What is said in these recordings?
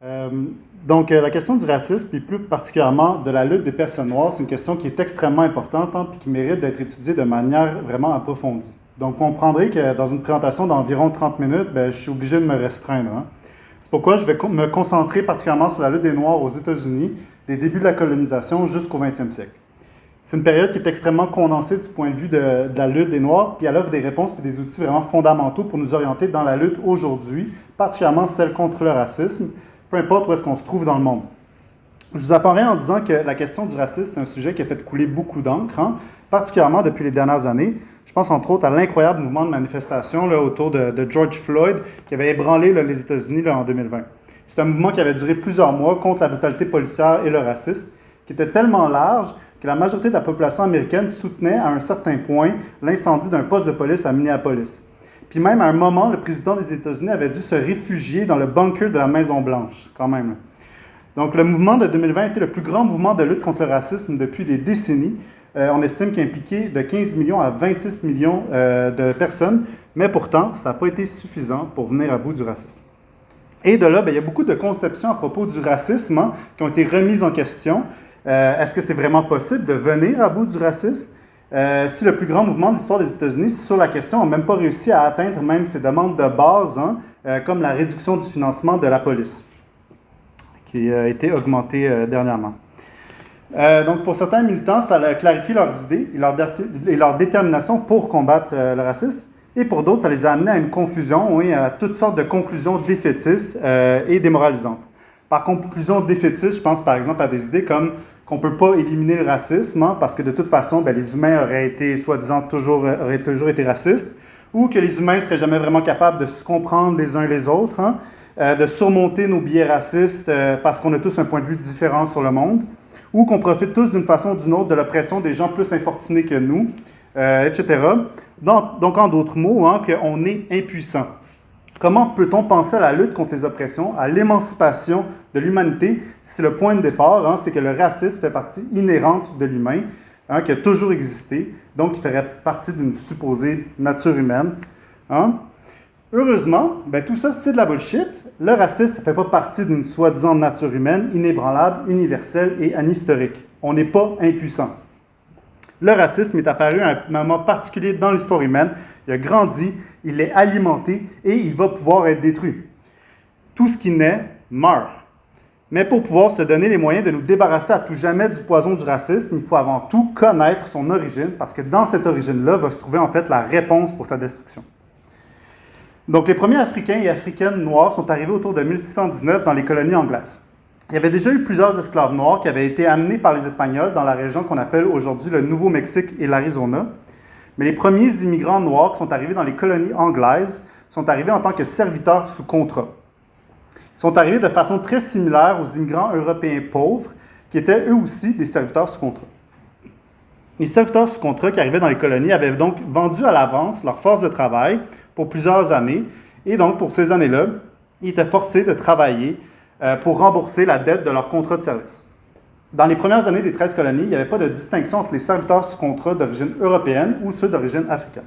Euh, la question du racisme, puis plus particulièrement de la lutte des personnes noires, c'est une question qui est extrêmement importante et qui mérite d'être étudiée de manière vraiment approfondie. Donc, vous comprendrez que dans une présentation d'environ 30 minutes, je suis obligé de me restreindre. C'est pourquoi je vais me concentrer particulièrement sur la lutte des Noirs aux États-Unis, des débuts de la colonisation jusqu'au 20e siècle. C'est une période qui est extrêmement condensée du point de vue de la lutte des Noirs, puis elle offre des réponses et des outils vraiment fondamentaux pour nous orienter dans la lutte aujourd'hui, particulièrement celle contre le racisme, peu importe où est-ce qu'on se trouve dans le monde. Je vous apparais en disant que la question du racisme, c'est un sujet qui a fait couler beaucoup d'encre, particulièrement depuis les dernières années. Je pense entre autres à l'incroyable mouvement de manifestation autour de George Floyd qui avait ébranlé les États-Unis en 2020. C'est un mouvement qui avait duré plusieurs mois contre la brutalité policière et le racisme, qui était tellement large que la majorité de la population américaine soutenait à un certain point l'incendie d'un poste de police à Minneapolis. Puis même à un moment, le président des États-Unis avait dû se réfugier dans le bunker de la Maison-Blanche, quand même. Donc le mouvement de 2020 a été le plus grand mouvement de lutte contre le racisme depuis des décennies. On estime qu'il a impliqué de 15 millions à 26 millions de personnes, mais pourtant, ça n'a pas été suffisant pour venir à bout du racisme. Et de là, il y a beaucoup de conceptions à propos du racisme qui ont été remises en question. Est-ce que c'est vraiment possible de venir à bout du racisme? Si le plus grand mouvement de l'histoire des États-Unis sur la question n'a même pas réussi à atteindre même ses demandes de base, comme la réduction du financement de la police, qui a été augmentée dernièrement. Donc, pour certains militants, ça a clarifié leurs idées et leur détermination pour combattre le racisme. Et pour d'autres, ça les a amenés à une confusion et à toutes sortes de conclusions défaitistes et démoralisantes. Par conclusion défaitiste, je pense par exemple à des idées comme qu'on ne peut pas éliminer le racisme parce que de toute façon, les humains auraient été, soi-disant, auraient toujours été racistes, ou que les humains ne seraient jamais vraiment capables de se comprendre les uns les autres, de surmonter nos biais racistes parce qu'on a tous un point de vue différent sur le monde, ou qu'on profite tous d'une façon ou d'une autre de l'oppression des gens plus infortunés que nous, etc. Donc, en d'autres mots, qu'on est impuissant. Comment peut-on penser à la lutte contre les oppressions, à l'émancipation de l'humanité, si le point de départ, c'est que le racisme fait partie inhérente de l'humain, qui a toujours existé, donc qui ferait partie d'une supposée nature humaine. Heureusement, tout ça, c'est de la bullshit. Le racisme, ça ne fait pas partie d'une soi-disant nature humaine, inébranlable, universelle et anhistorique. On n'est pas impuissant. Le racisme est apparu à un moment particulier dans l'histoire humaine. Il a grandi, il est alimenté et il va pouvoir être détruit. Tout ce qui naît meurt. Mais pour pouvoir se donner les moyens de nous débarrasser à tout jamais du poison du racisme, il faut avant tout connaître son origine, parce que dans cette origine-là va se trouver en fait la réponse pour sa destruction. Donc les premiers Africains et Africaines noirs sont arrivés autour de 1619 dans les colonies anglaises. Il y avait déjà eu plusieurs esclaves noirs qui avaient été amenés par les Espagnols dans la région qu'on appelle aujourd'hui le Nouveau-Mexique et l'Arizona. Mais les premiers immigrants noirs qui sont arrivés dans les colonies anglaises sont arrivés en tant que serviteurs sous contrat. Ils sont arrivés de façon très similaire aux immigrants européens pauvres, qui étaient eux aussi des serviteurs sous contrat. Les serviteurs sous contrat qui arrivaient dans les colonies avaient donc vendu à l'avance leur force de travail pour plusieurs années, et donc pour ces années-là, ils étaient forcés de travailler pour rembourser la dette de leur contrat de service. Dans les premières années des 13 colonies, il n'y avait pas de distinction entre les serviteurs sous contrat d'origine européenne ou ceux d'origine africaine.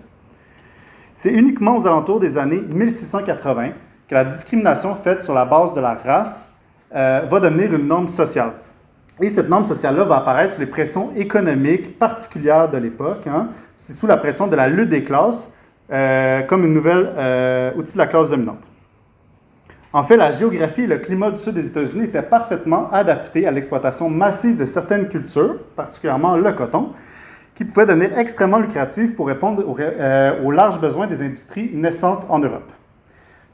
C'est uniquement aux alentours des années 1680 que la discrimination faite sur la base de la race va devenir une norme sociale. Et cette norme sociale-là va apparaître sous les pressions économiques particulières de l'époque. C'est sous la pression de la lutte des classes comme une nouvelle outil de la classe dominante. En fait, la géographie et le climat du sud des États-Unis étaient parfaitement adaptés à l'exploitation massive de certaines cultures, particulièrement le coton, qui pouvait devenir extrêmement lucratif pour répondre aux larges besoins des industries naissantes en Europe.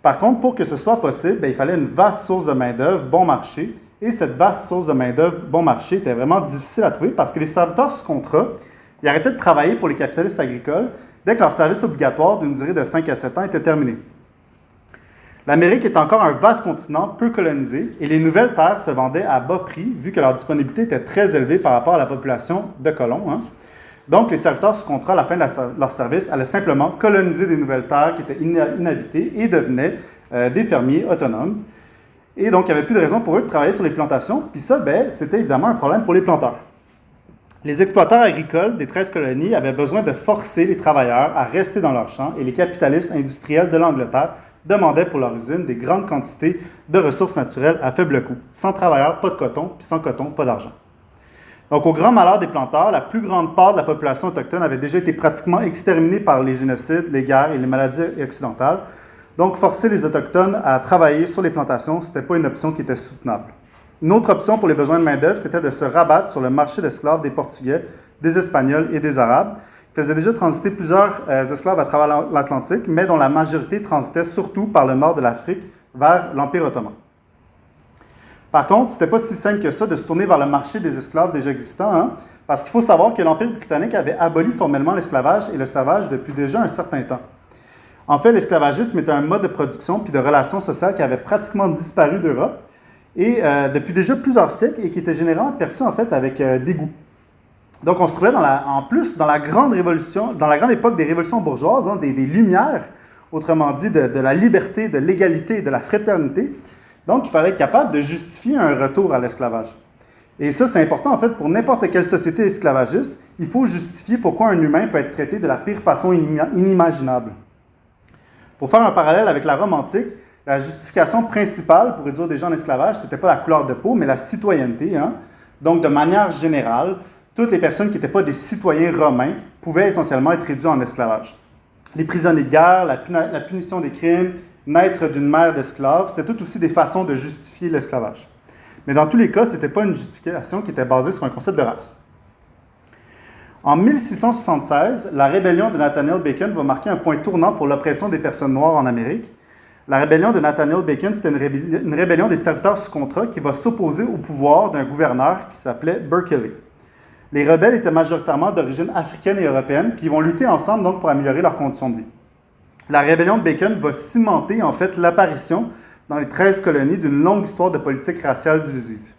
Par contre, pour que ce soit possible, il fallait une vaste source de main-d'œuvre bon marché, et cette vaste source de main-d'œuvre bon marché était vraiment difficile à trouver parce que les serviteurs sous contrat, ils arrêtaient de travailler pour les capitalistes agricoles dès que leur service obligatoire d'une durée de 5 à 7 ans était terminé. L'Amérique est encore un vaste continent peu colonisé et les nouvelles terres se vendaient à bas prix vu que leur disponibilité était très élevée par rapport à la population de colons. Donc, les serviteurs sous contrat, à la fin de leur service, allaient simplement coloniser des nouvelles terres qui étaient inhabitées et devenaient des fermiers autonomes. Et donc, il n'y avait plus de raison pour eux de travailler sur les plantations. Puis ça, c'était évidemment un problème pour les planteurs. Les exploiteurs agricoles des 13 colonies avaient besoin de forcer les travailleurs à rester dans leurs champs et les capitalistes industriels de l'Angleterre demandaient pour leur usine des grandes quantités de ressources naturelles à faible coût. Sans travailleurs, pas de coton, puis sans coton, pas d'argent. Donc, au grand malheur des planteurs, la plus grande part de la population autochtone avait déjà été pratiquement exterminée par les génocides, les guerres et les maladies accidentales. Donc, forcer les Autochtones à travailler sur les plantations, ce n'était pas une option qui était soutenable. Une autre option pour les besoins de main-d'œuvre, c'était de se rabattre sur le marché d'esclaves des Portugais, des Espagnols et des Arabes, qui faisaient déjà transiter plusieurs esclaves à travers l'Atlantique, mais dont la majorité transitait surtout par le nord de l'Afrique vers l'Empire ottoman. Par contre, ce n'était pas si simple que ça de se tourner vers le marché des esclaves déjà existants, hein, parce qu'il faut savoir que l'Empire britannique avait aboli formellement l'esclavage et le servage depuis déjà un certain temps. En fait, l'esclavagisme était un mode de production puis de relations sociales qui avait pratiquement disparu d'Europe et depuis déjà plusieurs siècles et qui était généralement perçu en fait avec dégoût. Donc, on se trouvait en plus dans la grande révolution, dans la grande époque des révolutions bourgeoises, hein, des Lumières, autrement dit de la liberté, de l'égalité et de la fraternité. Donc, il fallait être capable de justifier un retour à l'esclavage. Et ça, c'est important, en fait, pour n'importe quelle société esclavagiste. Il faut justifier pourquoi un humain peut être traité de la pire façon inimaginable. Pour faire un parallèle avec la Rome antique, la justification principale pour réduire des gens en esclavage, ce n'était pas la couleur de peau, mais la citoyenneté. Hein? Donc, de manière générale, toutes les personnes qui n'étaient pas des citoyens romains pouvaient essentiellement être réduites en esclavage. Les prisonniers de guerre, la punition des crimes, naître d'une mère d'esclaves, c'était tout aussi des façons de justifier l'esclavage. Mais dans tous les cas, ce n'était pas une justification qui était basée sur un concept de race. En 1676, la rébellion de Nathaniel Bacon va marquer un point tournant pour l'oppression des personnes noires en Amérique. La rébellion de Nathaniel Bacon, c'était une rébellion des serviteurs sous contrat qui va s'opposer au pouvoir d'un gouverneur qui s'appelait Berkeley. Les rebelles étaient majoritairement d'origine africaine et européenne, puis ils vont lutter ensemble donc pour améliorer leurs conditions de vie. La rébellion de Bacon va cimenter en fait l'apparition dans les 13 colonies d'une longue histoire de politique raciale divisive.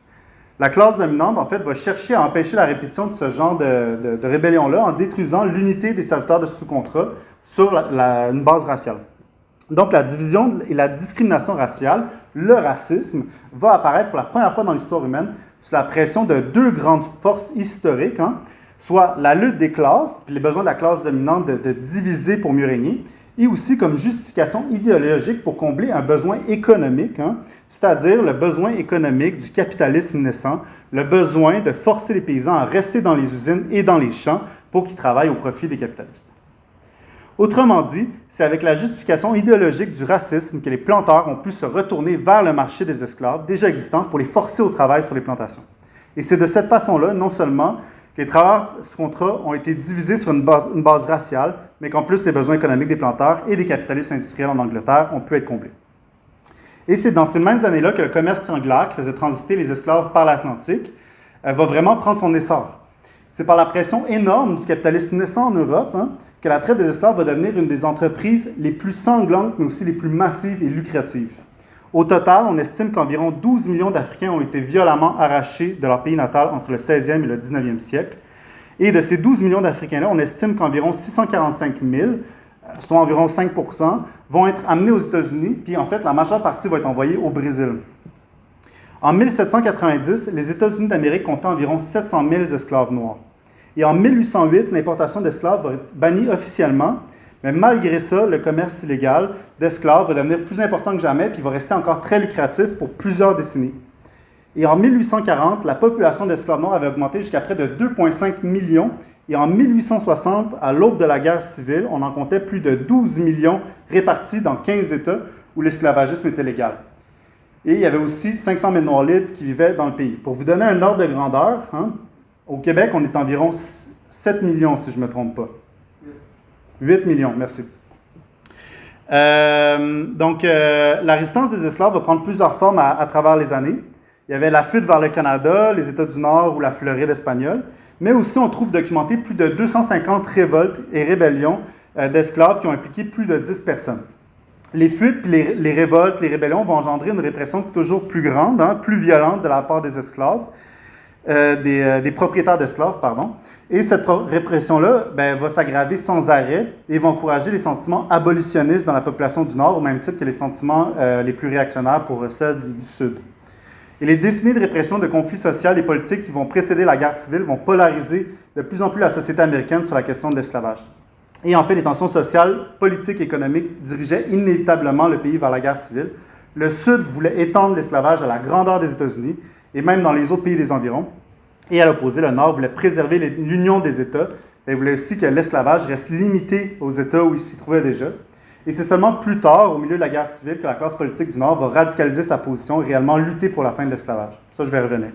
La classe dominante en fait va chercher à empêcher la répétition de ce genre de rébellion-là en détruisant l'unité des serviteurs de sous-contrat sur une base raciale. Donc la division et la discrimination raciale, le racisme, va apparaître pour la première fois dans l'histoire humaine sous la pression de deux grandes forces historiques, hein, soit la lutte des classes, puis les besoins de la classe dominante de diviser pour mieux régner, et aussi comme justification idéologique pour combler un besoin économique, hein, c'est-à-dire le besoin économique du capitalisme naissant, le besoin de forcer les paysans à rester dans les usines et dans les champs pour qu'ils travaillent au profit des capitalistes. Autrement dit, c'est avec la justification idéologique du racisme que les planteurs ont pu se retourner vers le marché des esclaves déjà existants pour les forcer au travail sur les plantations. Et c'est de cette façon-là, non seulement que les travailleurs sous contrat ont été divisés sur une base raciale, mais qu'en plus les besoins économiques des planteurs et des capitalistes industriels en Angleterre ont pu être comblés. Et c'est dans ces mêmes années-là que le commerce triangulaire qui faisait transiter les esclaves par l'Atlantique va vraiment prendre son essor. C'est par la pression énorme du capitalisme naissant en Europe que la traite des esclaves va devenir une des entreprises les plus sanglantes, mais aussi les plus massives et lucratives. Au total, on estime qu'environ 12 millions d'Africains ont été violemment arrachés de leur pays natal entre le 16e et le 19e siècle. Et de ces 12 millions d'Africains-là, on estime qu'environ 645 000, soit environ 5 %, vont être amenés aux États-Unis, puis en fait, la majeure partie va être envoyée au Brésil. En 1790, les États-Unis d'Amérique comptaient environ 700 000 esclaves noirs. Et en 1808, l'importation d'esclaves va être bannie officiellement, mais malgré ça, le commerce illégal d'esclaves va devenir plus important que jamais, puis va rester encore très lucratif pour plusieurs décennies. Et en 1840, la population d'esclaves noirs avait augmenté jusqu'à près de 2,5 millions, et en 1860, à l'aube de la guerre civile, on en comptait plus de 12 millions répartis dans 15 États où l'esclavagisme était légal. Et il y avait aussi 500 000 Noirs libres qui vivaient dans le pays. Pour vous donner un ordre de grandeur, au Québec, on est environ 7 millions, si je ne me trompe pas. 8 millions, merci. La résistance des esclaves va prendre plusieurs formes à travers les années. Il y avait la fuite vers le Canada, les États du Nord ou la Floride espagnole, mais aussi on trouve documenté plus de 250 révoltes et rébellions d'esclaves qui ont impliqué plus de 10 personnes. Les fuites, les révoltes, les rébellions vont engendrer une répression toujours plus grande, plus violente de la part des esclaves, des propriétaires d'esclaves, pardon. Et cette répression-là va s'aggraver sans arrêt et va encourager les sentiments abolitionnistes dans la population du Nord, au même titre que les sentiments les plus réactionnaires pour celles du Sud. Et les décennies de répression de conflits sociaux et politiques qui vont précéder la guerre civile vont polariser de plus en plus la société américaine sur la question de l'esclavage. Et en fait, les tensions sociales, politiques et économiques dirigeaient inévitablement le pays vers la guerre civile. Le Sud voulait étendre l'esclavage à la grandeur des États-Unis et même dans les autres pays des environs. Et à l'opposé, le Nord voulait préserver l'union des États. Il voulait aussi que l'esclavage reste limité aux États où il s'y trouvait déjà. Et c'est seulement plus tard, au milieu de la guerre civile, que la classe politique du Nord va radicaliser sa position et réellement lutter pour la fin de l'esclavage. Ça, je vais revenir.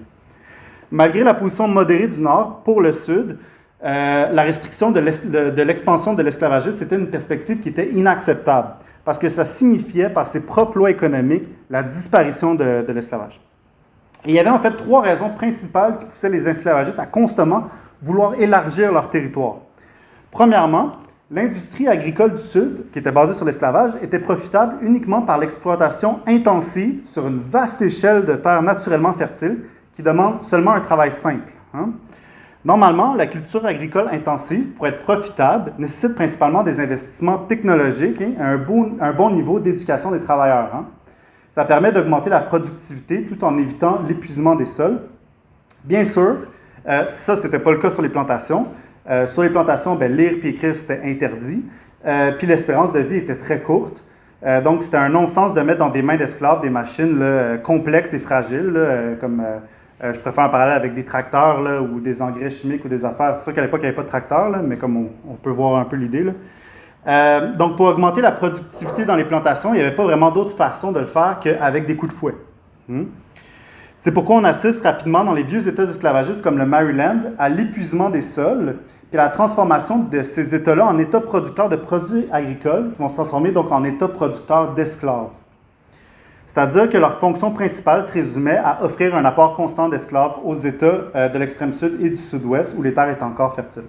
Malgré la position modérée du Nord, pour le Sud, la restriction de l'expansion de l'esclavagisme, c'était une perspective qui était inacceptable, parce que ça signifiait, par ses propres lois économiques, la disparition de l'esclavage. Et il y avait en fait 3 raisons principales qui poussaient les esclavagistes à constamment vouloir élargir leur territoire. Premièrement, l'industrie agricole du Sud, qui était basée sur l'esclavage, était profitable uniquement par l'exploitation intensive sur une vaste échelle de terres naturellement fertiles qui demande seulement un travail simple. Normalement, la culture agricole intensive, pour être profitable, nécessite principalement des investissements technologiques et un bon niveau d'éducation des travailleurs. Ça permet d'augmenter la productivité tout en évitant l'épuisement des sols. Bien sûr, ça, ce n'était pas le cas sur les plantations. Sur les plantations, lire et écrire, c'était interdit. Puis l'espérance de vie était très courte. Donc, c'était un non-sens de mettre dans des mains d'esclaves des machines complexes et fragiles, comme je préfère en parallèle avec des tracteurs ou des engrais chimiques ou des affaires. C'est sûr qu'à l'époque, il n'y avait pas de tracteurs, mais comme on peut voir un peu l'idée. Donc, pour augmenter la productivité dans les plantations, il n'y avait pas vraiment d'autre façon de le faire qu'avec des coups de fouet. C'est pourquoi on assiste rapidement dans les vieux États esclavagistes comme le Maryland à l'épuisement des sols et à la transformation de ces États-là en États producteurs de produits agricoles qui vont se transformer donc en États producteurs d'esclaves. C'est-à-dire que leur fonction principale se résumait à offrir un apport constant d'esclaves aux États de l'extrême sud et du sud-ouest où les terres étaient encore fertiles.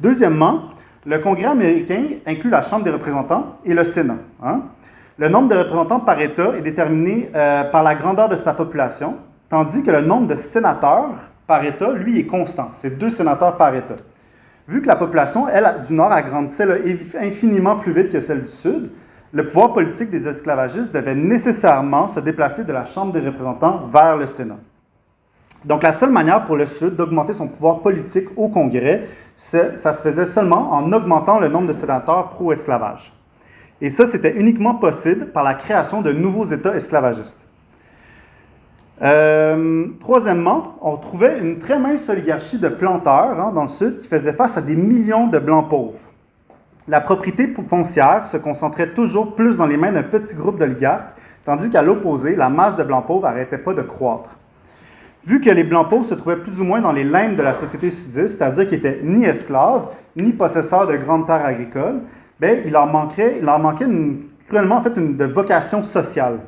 Deuxièmement, le Congrès américain inclut la Chambre des représentants et le Sénat. Le nombre de représentants par État est déterminé par la grandeur de sa population, tandis que le nombre de sénateurs par État, lui, est constant. C'est 2 sénateurs par État. Vu que la population, elle, du Nord agrandissait infiniment plus vite que celle du Sud, le pouvoir politique des esclavagistes devait nécessairement se déplacer de la Chambre des représentants vers le Sénat. Donc, la seule manière pour le Sud d'augmenter son pouvoir politique au Congrès, ça se faisait seulement en augmentant le nombre de sénateurs pro-esclavage. Et ça, c'était uniquement possible par la création de nouveaux États esclavagistes. Troisièmement, on trouvait une très mince oligarchie de planteurs dans le Sud qui faisait face à des millions de Blancs pauvres. La propriété foncière se concentrait toujours plus dans les mains d'un petit groupe d'oligarques, tandis qu'à l'opposé, la masse de Blancs pauvres n'arrêtait pas de croître. Vu que les Blancs pauvres se trouvaient plus ou moins dans les limbes de la société sudiste, c'est-à-dire qu'ils n'étaient ni esclaves, ni possesseurs de grandes terres agricoles, il leur manquait cruellement de vocation sociale.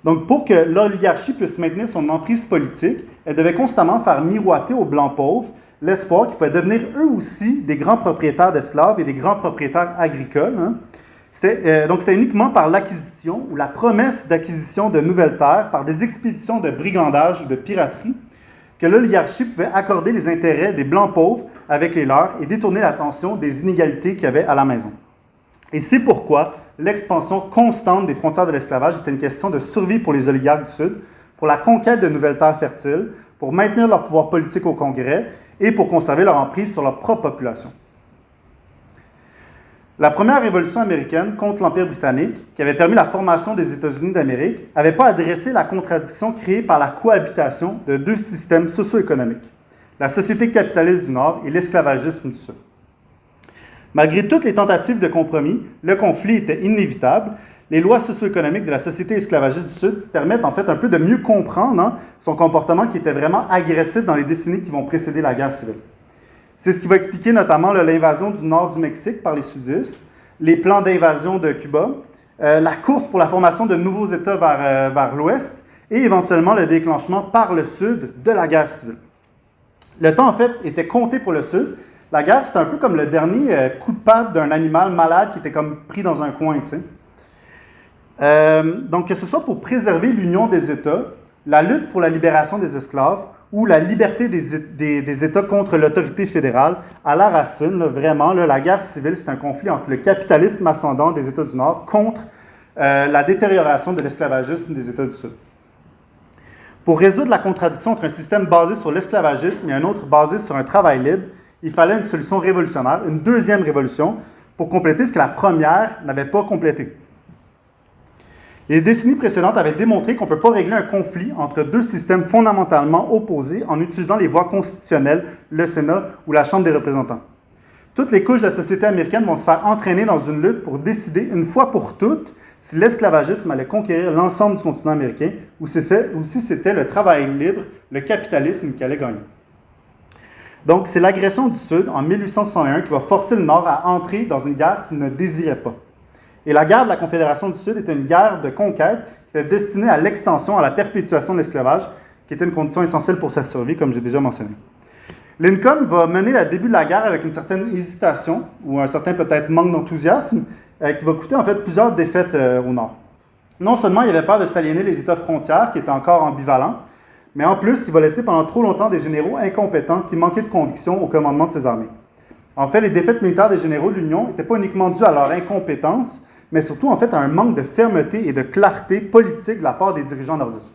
Donc, pour que l'oligarchie puisse maintenir son emprise politique, elle devait constamment faire miroiter aux Blancs pauvres l'espoir qu'ils pouvaient devenir eux aussi des grands propriétaires d'esclaves et des grands propriétaires agricoles. Donc, c'était uniquement par l'acquisition ou la promesse d'acquisition de nouvelles terres, par des expéditions de brigandage ou de piraterie, que l'oligarchie pouvait accorder les intérêts des Blancs pauvres avec les leurs et détourner l'attention des inégalités qu'il y avait à la maison. Et c'est pourquoi l'expansion constante des frontières de l'esclavage était une question de survie pour les oligarques du Sud, pour la conquête de nouvelles terres fertiles, pour maintenir leur pouvoir politique au Congrès et pour conserver leur emprise sur leur propre population. La première révolution américaine contre l'Empire britannique, qui avait permis la formation des États-Unis d'Amérique, n'avait pas adressé la contradiction créée par la cohabitation de 2 systèmes socio-économiques, la société capitaliste du Nord et l'esclavagisme du Sud. Malgré toutes les tentatives de compromis, le conflit était inévitable. Les lois socio-économiques de la société esclavagiste du Sud permettent en fait un peu de mieux comprendre son comportement qui était vraiment agressif dans les décennies qui vont précéder la guerre civile. C'est ce qui va expliquer notamment l'invasion du nord du Mexique par les sudistes, les plans d'invasion de Cuba, la course pour la formation de nouveaux États vers l'ouest et éventuellement le déclenchement par le Sud de la guerre civile. Le temps en fait était compté pour le Sud. La guerre, c'était un peu comme le dernier coup de patte d'un animal malade qui était comme pris dans un coin, tu sais. Donc, que ce soit pour préserver l'union des États, la lutte pour la libération des esclaves ou la liberté des États contre l'autorité fédérale, à la racine, la guerre civile, c'est un conflit entre le capitalisme ascendant des États du Nord contre la détérioration de l'esclavagisme des États du Sud. Pour résoudre la contradiction entre un système basé sur l'esclavagisme et un autre basé sur un travail libre, Il fallait une solution révolutionnaire, une deuxième révolution, pour compléter ce que la première n'avait pas complété. Les décennies précédentes avaient démontré qu'on ne peut pas régler un conflit entre deux systèmes fondamentalement opposés en utilisant les voies constitutionnelles, le Sénat ou la Chambre des représentants. Toutes les couches de la société américaine vont se faire entraîner dans une lutte pour décider une fois pour toutes si l'esclavagisme allait conquérir l'ensemble du continent américain ou si c'était le travail libre, le capitalisme qui allait gagner. Donc, c'est l'agression du Sud en 1861 qui va forcer le Nord à entrer dans une guerre qu'il ne désirait pas. Et la guerre de la Confédération du Sud était une guerre de conquête qui était destinée à l'extension, à la perpétuation de l'esclavage, qui était une condition essentielle pour sa survie, comme j'ai déjà mentionné. Lincoln va mener le début de la guerre avec une certaine hésitation, ou un certain peut-être manque d'enthousiasme, qui va coûter en fait plusieurs défaites au Nord. Non seulement il avait peur de s'aliéner les États frontières, qui étaient encore ambivalents, mais en plus, il va laisser pendant trop longtemps des généraux incompétents qui manquaient de conviction au commandement de ses armées. En fait, les défaites militaires des généraux de l'Union n'étaient pas uniquement dues à leur incompétence, mais surtout en fait à un manque de fermeté et de clarté politique de la part des dirigeants nordistes.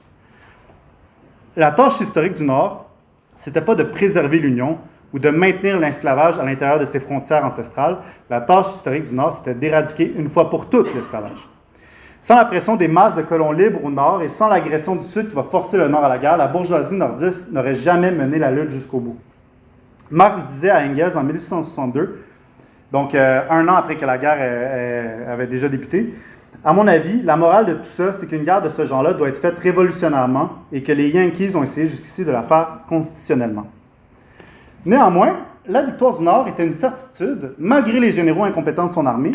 La tâche historique du Nord, c'était pas de préserver l'Union ou de maintenir l'esclavage à l'intérieur de ses frontières ancestrales. La tâche historique du Nord, c'était d'éradiquer une fois pour toutes l'esclavage. Sans la pression des masses de colons libres au Nord et sans l'agression du Sud qui va forcer le Nord à la guerre, la bourgeoisie nordiste n'aurait jamais mené la lutte jusqu'au bout. Marx disait à Engels en 1862, donc un an après que la guerre avait déjà débuté, « À mon avis, la morale de tout ça, c'est qu'une guerre de ce genre-là doit être faite révolutionnairement et que les Yankees ont essayé jusqu'ici de la faire constitutionnellement. » Néanmoins, la victoire du Nord était une certitude, malgré les généraux incompétents de son armée.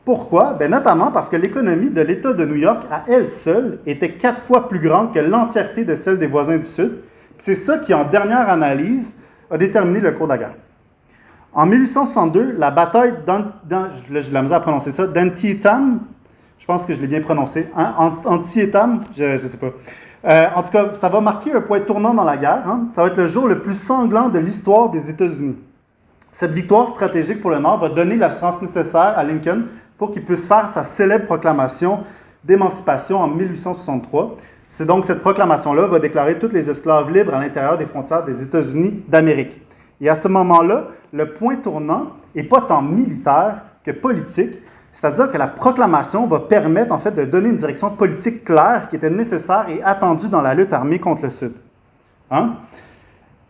Pourquoi? Notamment parce que l'économie de l'État de New York, à elle seule, était 4 fois plus grande que l'entièreté de celle des voisins du Sud. C'est ça qui, en dernière analyse, a déterminé le cours de la guerre. En 1862, la bataille j'ai de la misère à prononcer ça, d'Antietam, je pense que je l'ai bien prononcé, hein? Antietam, je ne sais pas. En tout cas, ça va marquer un point tournant dans la guerre. Hein? Ça va être le jour le plus sanglant de l'histoire des États-Unis. Cette victoire stratégique pour le Nord va donner l'assurance nécessaire à Lincoln pour qu'il puisse faire sa célèbre proclamation d'émancipation en 1863. C'est donc cette proclamation-là va déclarer tous les esclaves libres à l'intérieur des frontières des États-Unis d'Amérique. Et à ce moment-là, le point tournant n'est pas tant militaire que politique, c'est-à-dire que la proclamation va permettre en fait de donner une direction politique claire qui était nécessaire et attendue dans la lutte armée contre le Sud. Hein?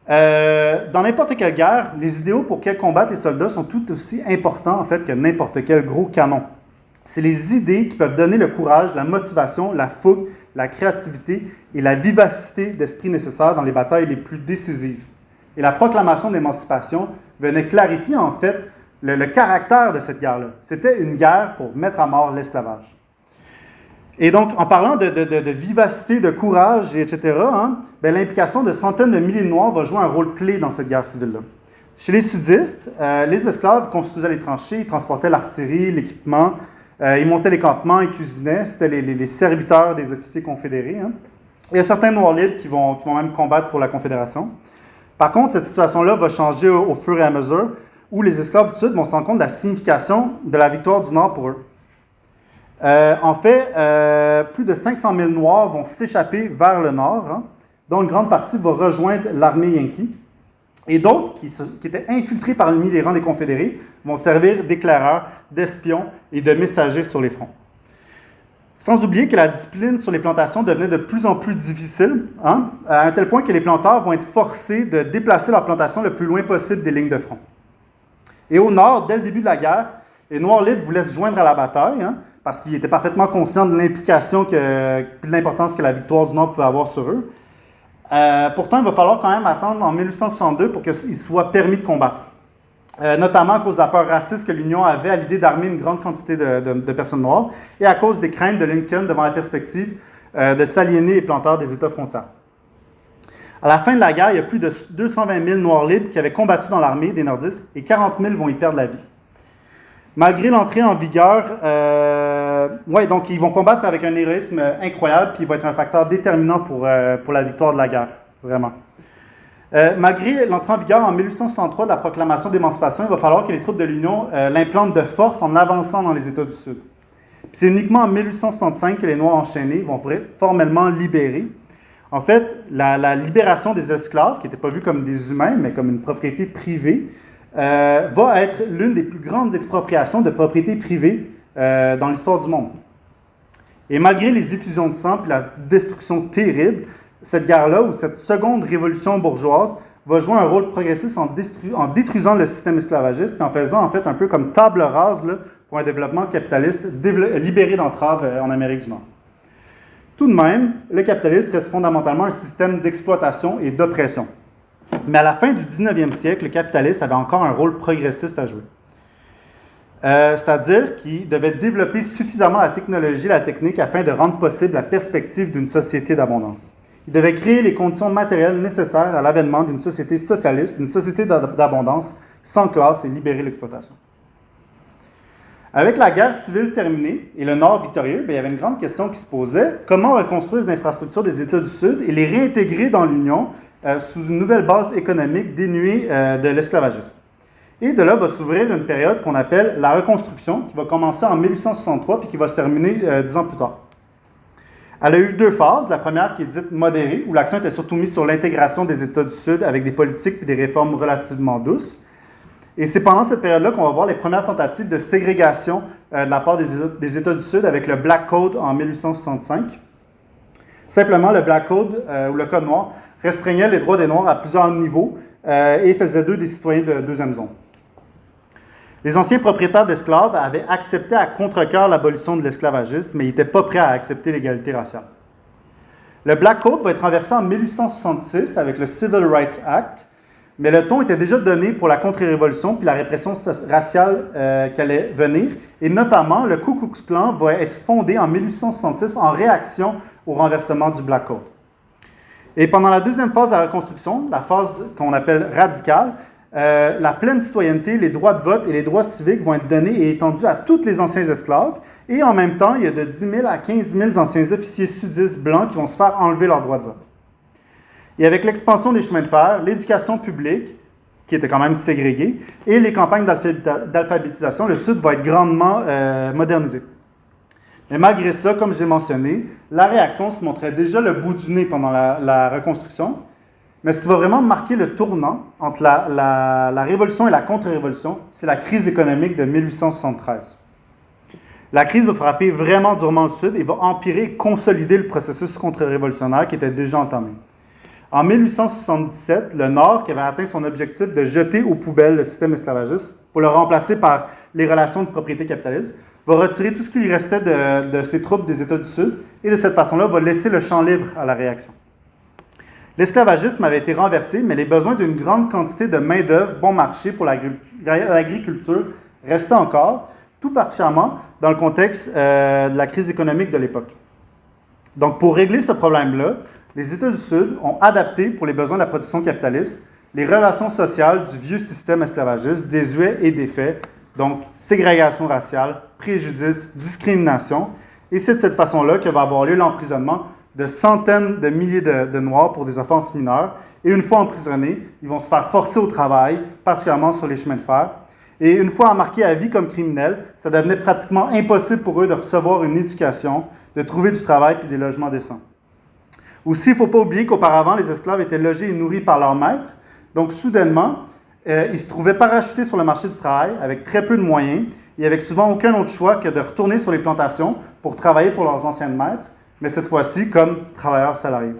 Dans n'importe quelle guerre, les idéaux pour lesquels combattent les soldats sont tout aussi importants en fait que n'importe quel gros canon. C'est les idées qui peuvent donner le courage, la motivation, la fougue, la créativité et la vivacité d'esprit nécessaires dans les batailles les plus décisives. Et la proclamation d'émancipation venait clarifier en fait le caractère de cette guerre-là. C'était une guerre pour mettre à mort l'esclavage. Et donc, en parlant de vivacité, de courage, etc., l'implication de centaines de milliers de Noirs va jouer un rôle clé dans cette guerre civile-là. Chez les sudistes, les esclaves construisaient les tranchées, ils transportaient l'artillerie, l'équipement, ils montaient les campements, ils cuisinaient, c'était les serviteurs des officiers confédérés. Hein. Il y a certains Noirs libres qui vont même combattre pour la Confédération. Par contre, cette situation-là va changer au fur et à mesure, où les esclaves du Sud vont se rendre compte de la signification de la victoire du Nord pour eux. En fait, plus de 500 000 Noirs vont s'échapper vers le Nord, hein, dont une grande partie va rejoindre l'armée Yankee. Et d'autres, qui étaient infiltrés parmi les rangs des Confédérés, vont servir d'éclaireurs, d'espions et de messagers sur les fronts. Sans oublier que la discipline sur les plantations devenait de plus en plus difficile, hein, à un tel point que les planteurs vont être forcés de déplacer leurs plantations le plus loin possible des lignes de front. Et au Nord, dès le début de la guerre, les Noirs libres voulaient se joindre à la bataille, hein, parce qu'ils étaient parfaitement conscients de l'implication et de l'importance que la victoire du Nord pouvait avoir sur eux. Pourtant, il va falloir quand même attendre en 1862 pour qu'ils soient permis de combattre. Notamment à cause de la peur raciste que l'Union avait à l'idée d'armer une grande quantité de personnes noires et à cause des craintes de Lincoln devant la perspective de s'aliéner les planteurs des États frontières. À la fin de la guerre, il y a plus de 220 000 Noirs libres qui avaient combattu dans l'armée des nordistes et 40 000 vont y perdre la vie. Malgré l'entrée en vigueur, donc ils vont combattre avec un héroïsme incroyable, puis il va être un facteur déterminant pour la victoire de la guerre, vraiment. Malgré l'entrée en vigueur en 1863 de la proclamation d'émancipation, il va falloir que les troupes de l'Union l'implantent de force en avançant dans les États du Sud. Puis c'est uniquement en 1865 que les Noirs enchaînés vont être formellement libérés. En fait, la libération des esclaves, qui n'étaient pas vus comme des humains, mais comme une propriété privée, va être l'une des plus grandes expropriations de propriété privée dans l'histoire du monde. Et malgré les effusions de sang et la destruction terrible, cette guerre-là, ou cette seconde révolution bourgeoise, va jouer un rôle progressiste en détruisant le système esclavagiste et en faisant en fait un peu comme table rase là, pour un développement capitaliste libéré d'entraves en Amérique du Nord. Tout de même, le capitalisme reste fondamentalement un système d'exploitation et d'oppression. Mais à la fin du 19e siècle, le capitalisme avait encore un rôle progressiste à jouer. C'est-à-dire qu'il devait développer suffisamment la technologie et la technique afin de rendre possible la perspective d'une société d'abondance. Il devait créer les conditions matérielles nécessaires à l'avènement d'une société socialiste, d'une société d'abondance, sans classe et libérer l'exploitation. Avec la guerre civile terminée et le Nord victorieux, il y avait une grande question qui se posait. Comment reconstruire les infrastructures des États du Sud et les réintégrer dans l'Union sous une nouvelle base économique dénuée de l'esclavagisme? Et de là va s'ouvrir une période qu'on appelle la reconstruction, qui va commencer en 1863 puis qui va se terminer 10 ans plus tard. Elle a eu deux phases. La première qui est dite modérée, où l'accent était surtout mis sur l'intégration des États du Sud avec des politiques et des réformes relativement douces. Et c'est pendant cette période-là qu'on va voir les premières tentatives de ségrégation de la part des États du Sud avec le Black Code en 1865. Simplement, le Black Code, ou le Code noir, restreignait les droits des Noirs à plusieurs niveaux et faisait d'eux des citoyens de deuxième zone. Les anciens propriétaires d'esclaves avaient accepté à contre-cœur l'abolition de l'esclavagisme, mais ils n'étaient pas prêts à accepter l'égalité raciale. Le Black Code va être renversé en 1866 avec le Civil Rights Act, mais le ton était déjà donné pour la contre-révolution puis la répression raciale qui allait venir, et notamment le Ku Klux Klan va être fondé en 1866 en réaction au renversement du Black Code. Et pendant la deuxième phase de la reconstruction, la phase qu'on appelle radicale, la pleine citoyenneté, les droits de vote et les droits civiques vont être donnés et étendus à tous les anciens esclaves. Et en même temps, il y a de 10 000 à 15 000 anciens officiers sudistes blancs qui vont se faire enlever leurs droits de vote. Et avec l'expansion des chemins de fer, l'éducation publique, qui était quand même ségrégée, et les campagnes d'alphabétisation, le Sud va être grandement modernisé. Mais malgré ça, comme j'ai mentionné, la réaction se montrait déjà le bout du nez pendant la reconstruction. Mais ce qui va vraiment marquer le tournant entre la révolution et la contre-révolution, c'est la crise économique de 1873. La crise va frapper vraiment durement le Sud et va empirer et consolider le processus contre-révolutionnaire qui était déjà entamé. En 1877, le Nord, qui avait atteint son objectif de jeter aux poubelles le système esclavagiste pour le remplacer par les relations de propriété capitaliste, va retirer tout ce qui lui restait de ses troupes des États du Sud et de cette façon-là va laisser le champ libre à la réaction. L'esclavagisme avait été renversé, mais les besoins d'une grande quantité de main-d'œuvre bon marché pour l'agriculture restaient encore, tout particulièrement dans le contexte de la crise économique de l'époque. Donc, pour régler ce problème-là, les États du Sud ont adapté, pour les besoins de la production capitaliste, les relations sociales du vieux système esclavagiste, désuet et défait, donc ségrégation raciale, préjudice, discrimination, et c'est de cette façon-là que va avoir lieu l'emprisonnement de centaines de milliers de Noirs pour des offenses mineures. Et une fois emprisonnés, ils vont se faire forcer au travail, particulièrement sur les chemins de fer. Et une fois embarqués à vie comme criminels, ça devenait pratiquement impossible pour eux de recevoir une éducation, de trouver du travail et des logements décents. Aussi, il ne faut pas oublier qu'auparavant, les esclaves étaient logés et nourris par leurs maîtres. Donc, soudainement, ils se trouvaient parachutés sur le marché du travail avec très peu de moyens et avec souvent aucun autre choix que de retourner sur les plantations pour travailler pour leurs anciens maîtres, mais cette fois-ci comme travailleurs salariés.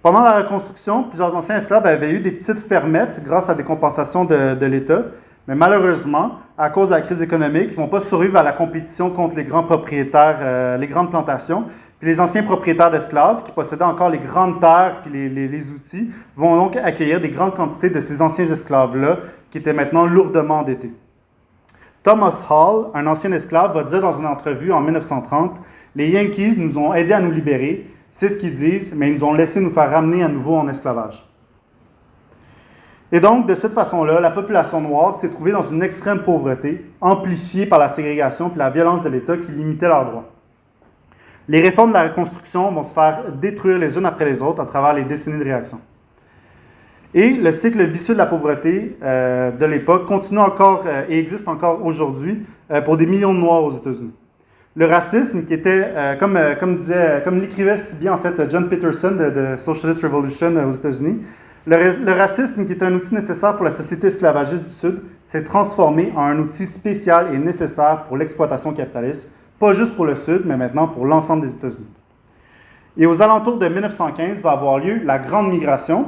Pendant la reconstruction, plusieurs anciens esclaves avaient eu des petites fermettes grâce à des compensations de l'État, mais malheureusement, à cause de la crise économique, ils ne vont pas survivre à la compétition contre les grands propriétaires, les grandes plantations. Puis les anciens propriétaires d'esclaves, qui possédaient encore les grandes terres et les outils, vont donc accueillir des grandes quantités de ces anciens esclaves-là, qui étaient maintenant lourdement endettés. Thomas Hall, un ancien esclave, va dire dans une entrevue en 1930 « Les Yankees nous ont aidés à nous libérer, c'est ce qu'ils disent, mais ils nous ont laissé nous faire ramener à nouveau en esclavage. » Et donc, de cette façon-là, la population noire s'est trouvée dans une extrême pauvreté, amplifiée par la ségrégation et la violence de l'État qui limitait leurs droits. Les réformes de la reconstruction vont se faire détruire les unes après les autres à travers les décennies de réaction. Et le cycle vicieux de la pauvreté de l'époque continue encore et existe encore aujourd'hui pour des millions de Noirs aux États-Unis. Le racisme, qui était, comme l'écrivait si bien en fait John Peterson de Socialist Revolution aux États-Unis, Le racisme, qui est un outil nécessaire pour la société esclavagiste du Sud, s'est transformé en un outil spécial et nécessaire pour l'exploitation capitaliste, pas juste pour le Sud, mais maintenant pour l'ensemble des États-Unis. Et aux alentours de 1915 va avoir lieu la Grande Migration.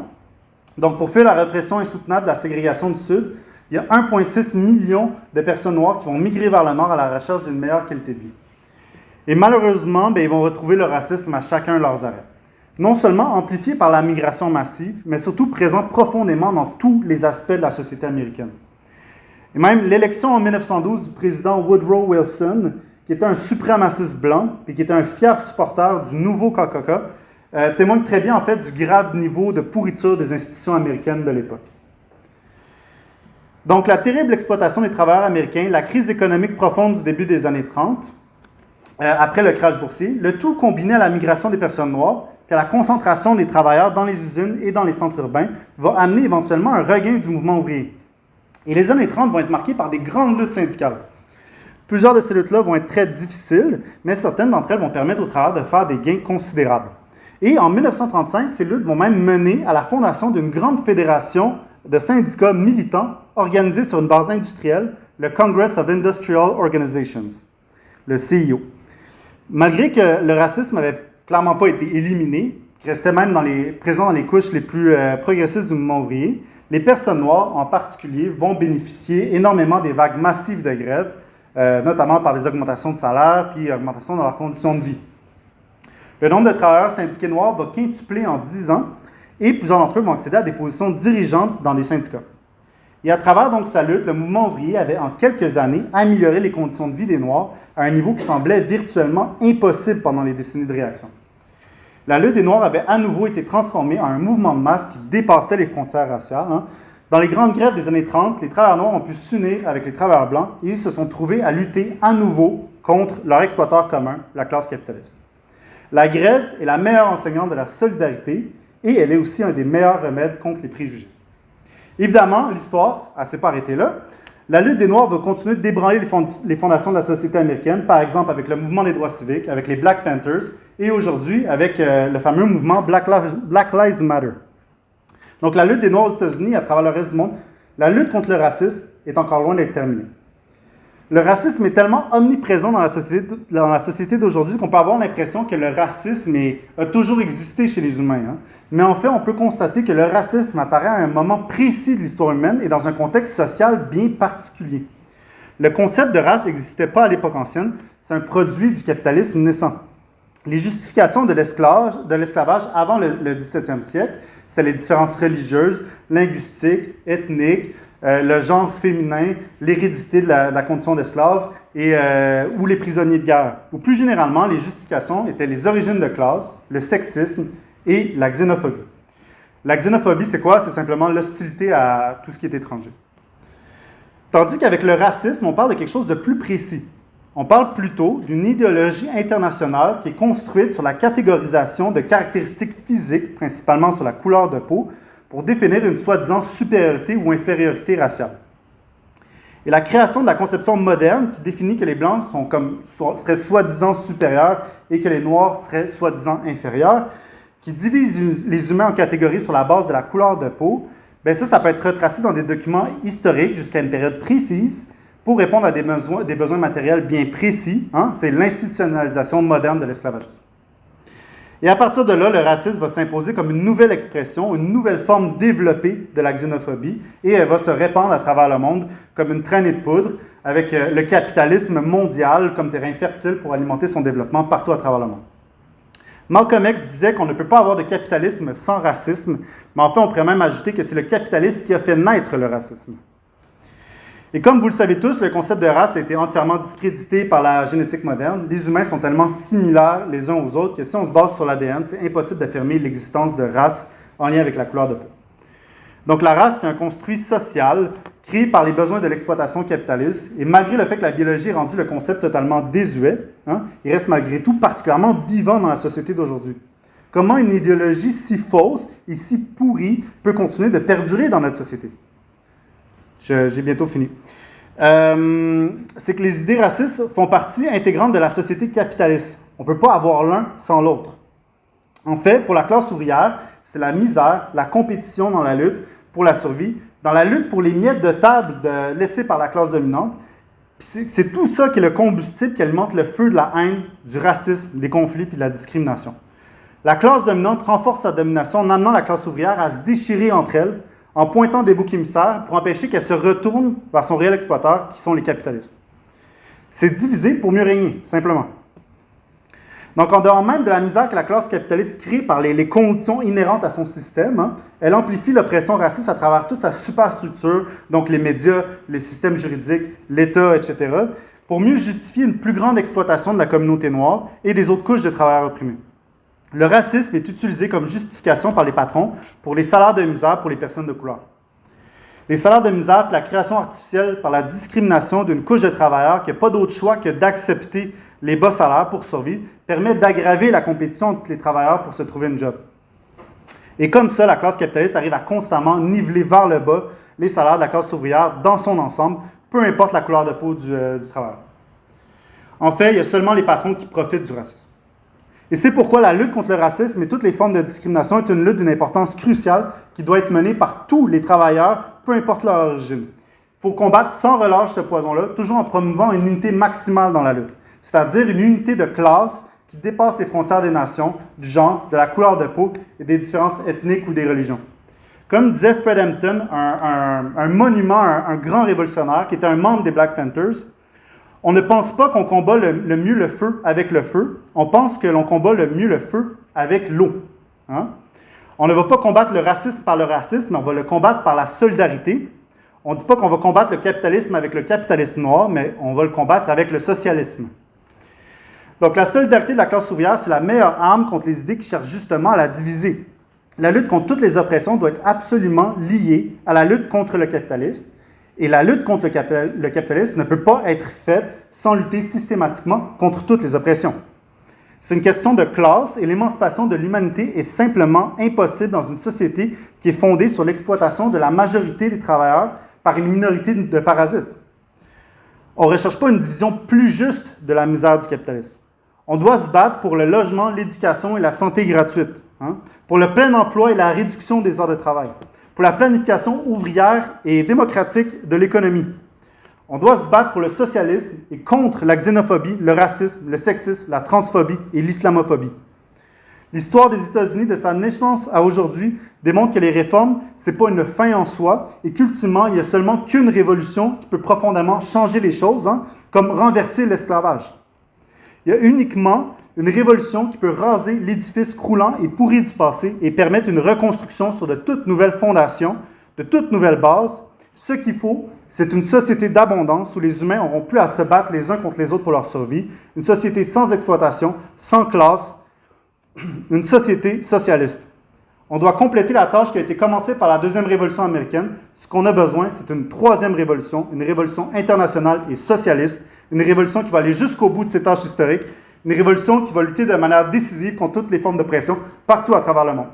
Donc, pour fuir la répression insoutenable de la ségrégation du Sud, il y a 1,6 million de personnes noires qui vont migrer vers le Nord à la recherche d'une meilleure qualité de vie. Et malheureusement, ils vont retrouver le racisme à chacun leurs arrêts. Non seulement amplifié par la migration massive, mais surtout présent profondément dans tous les aspects de la société américaine. Et même l'élection en 1912 du président Woodrow Wilson, qui était un suprémaciste blanc et qui était un fier supporter du nouveau KKK, témoigne très bien en fait du grave niveau de pourriture des institutions américaines de l'époque. Donc la terrible exploitation des travailleurs américains, la crise économique profonde du début des années 30, après le crash boursier, le tout combiné à la migration des personnes noires, puis à la concentration des travailleurs dans les usines et dans les centres urbains, va amener éventuellement un regain du mouvement ouvrier. Et les années 30 vont être marquées par des grandes luttes syndicales. Plusieurs de ces luttes-là vont être très difficiles, mais certaines d'entre elles vont permettre aux travailleurs de faire des gains considérables. Et en 1935, ces luttes vont même mener à la fondation d'une grande fédération de syndicats militants organisés sur une base industrielle, le Congress of Industrial Organizations, le CIO. Malgré que le racisme n'avait clairement pas été éliminé, qui restait même présent dans les couches les plus progressistes du mouvement ouvrier, les personnes noires en particulier vont bénéficier énormément des vagues massives de grève, notamment par des augmentations de salaire puis augmentations dans leurs conditions de vie. Le nombre de travailleurs syndiqués noirs va quintupler en 10 ans et plusieurs d'entre eux vont accéder à des positions dirigeantes dans des syndicats. Et à travers donc sa lutte, le mouvement ouvrier avait en quelques années amélioré les conditions de vie des Noirs à un niveau qui semblait virtuellement impossible pendant les décennies de réaction. La lutte des Noirs avait à nouveau été transformée en un mouvement de masse qui dépassait les frontières raciales. Dans les grandes grèves des années 30, les travailleurs noirs ont pu s'unir avec les travailleurs blancs et ils se sont trouvés à lutter à nouveau contre leur exploiteur commun, la classe capitaliste. La grève est la meilleure enseignante de la solidarité et elle est aussi un des meilleurs remèdes contre les préjugés. Évidemment, l'histoire, elle ne s'est pas arrêtée là. La lutte des Noirs va continuer de débranler les fondations de la société américaine, par exemple avec le mouvement des droits civiques, avec les Black Panthers, et aujourd'hui avec le fameux mouvement Black Lives Matter. Donc la lutte des Noirs aux États-Unis, à travers le reste du monde, la lutte contre le racisme est encore loin d'être terminée. Le racisme est tellement omniprésent dans la société d'aujourd'hui qu'on peut avoir l'impression que le racisme a toujours existé chez les humains. Mais en fait, on peut constater que le racisme apparaît à un moment précis de l'histoire humaine et dans un contexte social bien particulier. Le concept de race n'existait pas à l'époque ancienne, c'est un produit du capitalisme naissant. Les justifications de l'esclavage avant le 17e siècle, c'était les différences religieuses, linguistiques, ethniques, le genre féminin, l'hérédité de la condition d'esclave ou les prisonniers de guerre. Ou plus généralement, les justifications étaient les origines de classe, le sexisme et la xénophobie. La xénophobie, c'est quoi? C'est simplement l'hostilité à tout ce qui est étranger. Tandis qu'avec le racisme, on parle de quelque chose de plus précis. On parle plutôt d'une idéologie internationale qui est construite sur la catégorisation de caractéristiques physiques, principalement sur la couleur de peau, pour définir une soi-disant supériorité ou infériorité raciale. Et la création de la conception moderne qui définit que les Blancs seraient soi-disant supérieurs et que les Noirs seraient soi-disant inférieurs, qui divise les humains en catégories sur la base de la couleur de peau, ça peut être retracé dans des documents historiques jusqu'à une période précise pour répondre à des besoins matériels bien précis. C'est l'institutionnalisation moderne de l'esclavagisme. Et à partir de là, le racisme va s'imposer comme une nouvelle expression, une nouvelle forme développée de la xénophobie, et elle va se répandre à travers le monde comme une traînée de poudre, avec le capitalisme mondial comme terrain fertile pour alimenter son développement partout à travers le monde. Malcolm X disait qu'on ne peut pas avoir de capitalisme sans racisme, mais en fait, on pourrait même ajouter que c'est le capitalisme qui a fait naître le racisme. Et comme vous le savez tous, le concept de race a été entièrement discrédité par la génétique moderne. Les humains sont tellement similaires les uns aux autres que si on se base sur l'ADN, c'est impossible d'affirmer l'existence de race en lien avec la couleur de peau. Donc la race, c'est un construit social créé par les besoins de l'exploitation capitaliste. Et malgré le fait que la biologie ait rendu le concept totalement désuet, il reste malgré tout particulièrement vivant dans la société d'aujourd'hui. Comment une idéologie si fausse et si pourrie peut continuer de perdurer dans notre société? J'ai bientôt fini. C'est que les idées racistes font partie intégrante de la société capitaliste. On ne peut pas avoir l'un sans l'autre. En fait, pour la classe ouvrière, c'est la misère, la compétition dans la lutte pour la survie, dans la lutte pour les miettes de table laissées par la classe dominante. C'est tout ça qui est le combustible qui alimente le feu de la haine, du racisme, des conflits et de la discrimination. La classe dominante renforce sa domination en amenant la classe ouvrière à se déchirer entre elles, en pointant des boucs émissaires pour empêcher qu'elle se retourne vers son réel exploiteur, qui sont les capitalistes. C'est diviser pour mieux régner, simplement. Donc, en dehors même de la misère que la classe capitaliste crée par les conditions inhérentes à son système, elle amplifie l'oppression raciste à travers toute sa superstructure, donc les médias, les systèmes juridiques, l'État, etc., pour mieux justifier une plus grande exploitation de la communauté noire et des autres couches de travailleurs opprimés. Le racisme est utilisé comme justification par les patrons pour les salaires de misère pour les personnes de couleur. Les salaires de misère et la création artificielle par la discrimination d'une couche de travailleurs qui n'a pas d'autre choix que d'accepter les bas salaires pour survivre permettent d'aggraver la compétition entre les travailleurs pour se trouver une job. Et comme ça, la classe capitaliste arrive à constamment niveler vers le bas les salaires de la classe ouvrière dans son ensemble, peu importe la couleur de peau du travailleur. En fait, il y a seulement les patrons qui profitent du racisme. Et c'est pourquoi la lutte contre le racisme et toutes les formes de discrimination est une lutte d'une importance cruciale qui doit être menée par tous les travailleurs, peu importe leur origine. Il faut combattre sans relâche ce poison-là, toujours en promouvant une unité maximale dans la lutte, c'est-à-dire une unité de classe qui dépasse les frontières des nations, du genre, de la couleur de peau et des différences ethniques ou des religions. Comme disait Fred Hampton, un monument, un grand révolutionnaire qui était un membre des Black Panthers, on ne pense pas qu'on combat le mieux le feu avec le feu, on pense que l'on combat le mieux le feu avec l'eau. Hein? On ne va pas combattre le racisme par le racisme, mais on va le combattre par la solidarité. On ne dit pas qu'on va combattre le capitalisme avec le capitalisme noir, mais on va le combattre avec le socialisme. Donc la solidarité de la classe ouvrière, c'est la meilleure arme contre les idées qui cherchent justement à la diviser. La lutte contre toutes les oppressions doit être absolument liée à la lutte contre le capitalisme. Et la lutte contre le capitalisme ne peut pas être faite sans lutter systématiquement contre toutes les oppressions. C'est une question de classe et l'émancipation de l'humanité est simplement impossible dans une société qui est fondée sur l'exploitation de la majorité des travailleurs par une minorité de parasites. On ne recherche pas une division plus juste de la misère du capitalisme. On doit se battre pour le logement, l'éducation et la santé gratuite, pour le plein emploi et la réduction des heures de travail, pour la planification ouvrière et démocratique de l'économie. On doit se battre pour le socialisme et contre la xénophobie, le racisme, le sexisme, la transphobie et l'islamophobie. L'histoire des États-Unis, de sa naissance à aujourd'hui, démontre que les réformes, ce n'est pas une fin en soi et qu'ultimement, il n'y a seulement qu'une révolution qui peut profondément changer les choses, comme renverser l'esclavage. Il y a uniquement une révolution qui peut raser l'édifice croulant et pourri du passé et permettre une reconstruction sur de toutes nouvelles fondations, de toutes nouvelles bases. Ce qu'il faut, c'est une société d'abondance où les humains n'auront plus à se battre les uns contre les autres pour leur survie, une société sans exploitation, sans classe, une société socialiste. On doit compléter la tâche qui a été commencée par la deuxième révolution américaine. Ce qu'on a besoin, c'est une troisième révolution, une révolution internationale et socialiste, une révolution qui va aller jusqu'au bout de ses tâches historiques, une révolution qui va lutter de manière décisive contre toutes les formes d'oppression partout à travers le monde.